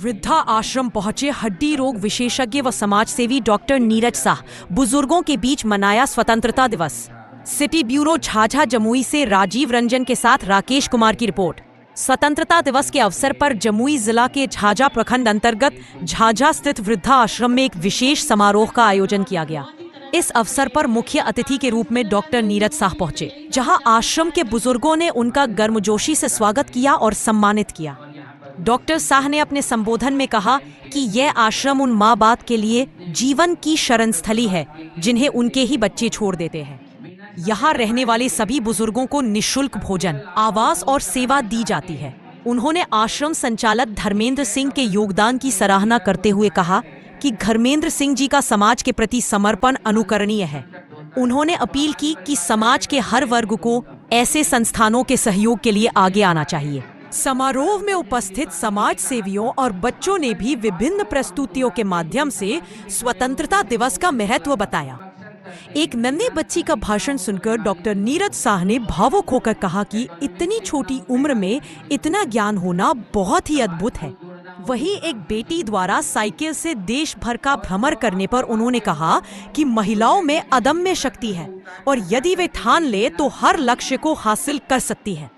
वृद्धा आश्रम पहुंचे हड्डी रोग विशेषज्ञ व समाज सेवी डॉक्टर नीरज शाह। बुजुर्गों के बीच मनाया स्वतंत्रता दिवस। सिटी ब्यूरो झाझा जमुई से राजीव रंजन के साथ राकेश कुमार की रिपोर्ट। स्वतंत्रता दिवस के अवसर पर जमुई जिला के झाझा प्रखंड अंतर्गत झाझा स्थित वृद्धा आश्रम में एक विशेष समारोह का आयोजन किया गया। इस अवसर पर मुख्य अतिथि के रूप में डॉक्टर नीरज शाह पहुंचे, जहां आश्रम के बुजुर्गों ने उनका गर्मजोशी से स्वागत किया और सम्मानित किया। डॉक्टर शाह ने अपने संबोधन में कहा कि यह आश्रम उन माँ बाप के लिए जीवन की शरण स्थली है जिन्हें उनके ही बच्चे छोड़ देते हैं। यहाँ रहने वाले सभी बुजुर्गों को निःशुल्क भोजन, आवास और सेवा दी जाती है। उन्होंने आश्रम संचालक धर्मेंद्र सिंह के योगदान की सराहना करते हुए कहा कि धर्मेंद्र सिंह जी का समाज के प्रति समर्पण अनुकरणीय है। उन्होंने अपील की कि समाज के हर वर्ग को ऐसे संस्थानों के सहयोग के लिए आगे आना चाहिए। समारोह में उपस्थित समाज सेवियों और बच्चों ने भी विभिन्न प्रस्तुतियों के माध्यम से स्वतंत्रता दिवस का महत्व बताया। एक नन्हे बच्ची का भाषण सुनकर डॉक्टर नीरज शाह ने भावुक होकर कहा कि इतनी छोटी उम्र में इतना ज्ञान होना बहुत ही अद्भुत है। वहीं एक बेटी द्वारा साइकिल से देश भर का भ्रमण करने पर उन्होंने कहा कि महिलाओं में अदम्य शक्ति है और यदि वे ठान ले तो हर लक्ष्य को हासिल कर सकती है।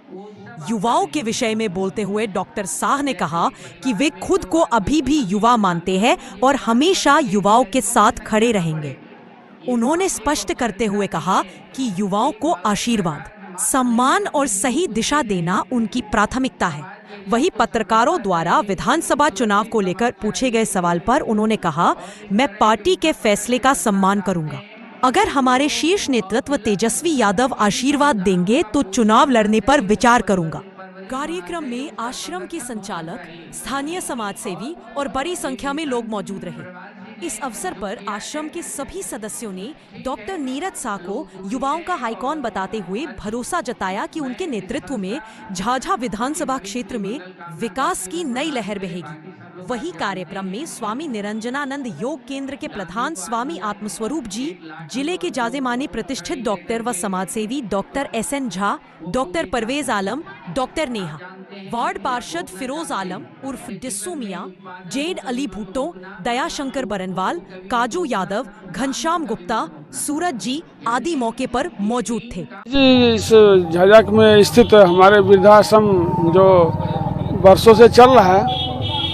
युवाओं के विषय में बोलते हुए डॉक्टर शाह ने कहा कि वे खुद को अभी भी युवा मानते हैं और हमेशा युवाओं के साथ खड़े रहेंगे। उन्होंने स्पष्ट करते हुए कहा कि युवाओं को आशीर्वाद, सम्मान और सही दिशा देना उनकी प्राथमिकता है। वहीं पत्रकारों द्वारा विधानसभा चुनाव को लेकर पूछे गए सवाल पर उन्होंने कहा, मैं पार्टी के फैसले का सम्मान करूंगा। अगर हमारे शीर्ष नेतृत्व तेजस्वी यादव आशीर्वाद देंगे तो चुनाव लड़ने पर विचार करूंगा। कार्यक्रम में आश्रम के संचालक, स्थानीय समाज सेवी और बड़ी संख्या में लोग मौजूद रहे। इस अवसर पर आश्रम के सभी सदस्यों ने डॉक्टर नीरज शाह को युवाओं का आइकॉन बताते हुए भरोसा जताया कि उनके नेतृत्व में झाझा विधानसभा क्षेत्र में विकास की नई लहर बहेगी। वही कार्यक्रम में स्वामी निरंजनानंद योग केंद्र के प्रधान स्वामी आत्मस्वरूप जी, जिले के जाने माने प्रतिष्ठित डॉक्टर व समाजसेवी doctor SN Jha, doctor Parvez Alam, doctor Neha, ward पार्षद फिरोज आलम उर्फ डिस्सू मियां, जेड अली भुट्टो, दयाशंकर बरनवाल, काजू यादव, घनश्याम गुप्ता, सूरज जी आदि मौके पर मौजूद थे। इस झाझा में स्थित हमारे वृद्धाश्रम जो वर्षों से चल रहा है,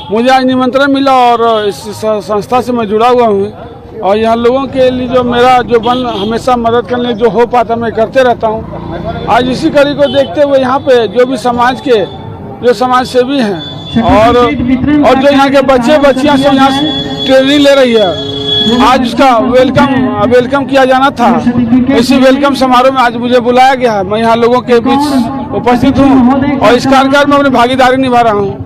मुझे आज निमंत्रण मिला और इस संस्था से मैं जुड़ा हुआ हूँ और यहाँ लोगों के लिए जो मेरा जो हमेशा मदद करने जो हो पाता मैं करते रहता हूँ। आज इसी कड़ी को देखते हुए यहाँ पे जो भी समाज के जो समाज सेवी हैं और जो यहाँ के बच्चे बच्चियाँ सब यहाँ ट्रेनिंग ले रही है, आज उसका वेलकम किया जाना था। इसी वेलकम समारोह में आज मुझे बुलाया गया है। मैं यहाँ लोगों के बीच उपस्थित हूँ और इस कार्यक्रम में अपनी भागीदारी निभा रहा हूँ।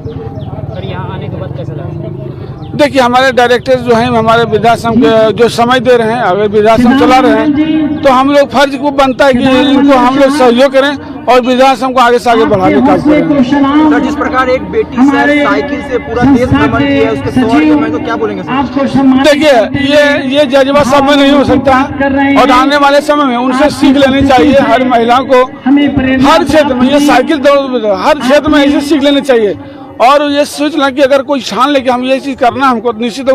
देखिए, हमारे डायरेक्टर जो हैं हमारे वृद्धाश्रम के जो समय दे रहे हैं, अगर वृद्धाश्रम चला रहे हैं तो हम लोग फर्ज को बनता है कि इनको हम लोग सहयोग करें और वृद्धाश्रम को आगे से आगे बढ़ाने का करें। सर, जिस प्रकार एक बेटी से साइकिल से पूरा देश भ्रमण किया है, उसके सवाल के मैं तो क्या बोलेंगे सर? देखिए, ये जज्बा सब में नहीं हो सकता और आने वाले समय में उनसे सीख लेनी चाहिए। हर महिलाओं को हर क्षेत्र में, ये साइकिल दौड़ हर क्षेत्र में ऐसे सीख लेनी चाहिए और ये सोचना कि अगर कोई ठान ले कि हम ये चीज़ करना, हमको निश्चित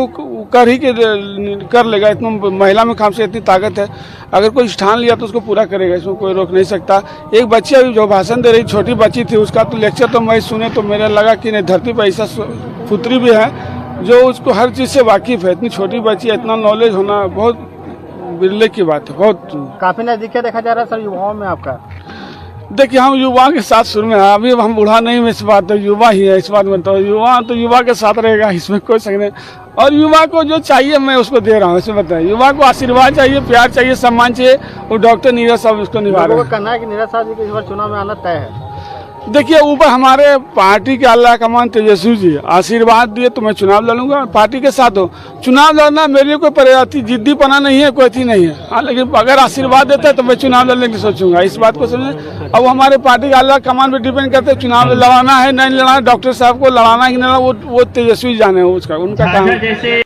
कर लेगा। इतना महिला में काम से इतनी ताकत है, अगर कोई ठान लिया तो उसको पूरा करेगा, इसमें कोई रोक नहीं सकता। एक बच्ची अभी जो भाषण दे रही, छोटी बच्ची थी, उसका तो लेक्चर तो मैं सुने तो मेरे लगा कि नहीं, धरती पर ऐसा पुत्री भी है जो उसको हर चीज़ से वाकिफ है। इतनी छोटी बच्ची, इतना नॉलेज होना बहुत विरले की बात है। बहुत काफी नजदीक देखा जा रहा है सर युवाओं में आपका। देखिए, हम युवा के साथ शुरू में, अभी हम बूढ़ा नहीं में, इस बात तो युवा ही है, इस बात में तो युवा के साथ रहेगा, इसमें कोई शक नहीं। और युवा को जो चाहिए मैं उसको दे रहा हूँ। इसमें बताइए, युवा को आशीर्वाद चाहिए, प्यार चाहिए, सम्मान चाहिए और डॉक्टर नीरज साहब उसको निभा रहे हैं। कहना है कि नीरज साहब जी के इस बार चुनाव में आना तय है। देखिए, ऊपर हमारे पार्टी के अल्लाह कमान तेजस्वी जी आशीर्वाद दिए तो मैं चुनाव लड़ूंगा, पार्टी के साथ हो। चुनाव लड़ना मेरे लिए कोई प्रयाती जिद्दी पना नहीं है, कोई थी नहीं है। हाँ, लेकिन अगर आशीर्वाद देता है तो मैं चुनाव लड़ने की सोचूंगा, इस बात को समझें। अब हमारे पार्टी का अल्लाह कमान पे डिपेंड करते हैं, चुनाव लड़ाना है नहीं लड़ाना, डॉक्टर साहब को लड़ाना है कि नहीं, वो तेजस्वी जाने उसका उनका काम है।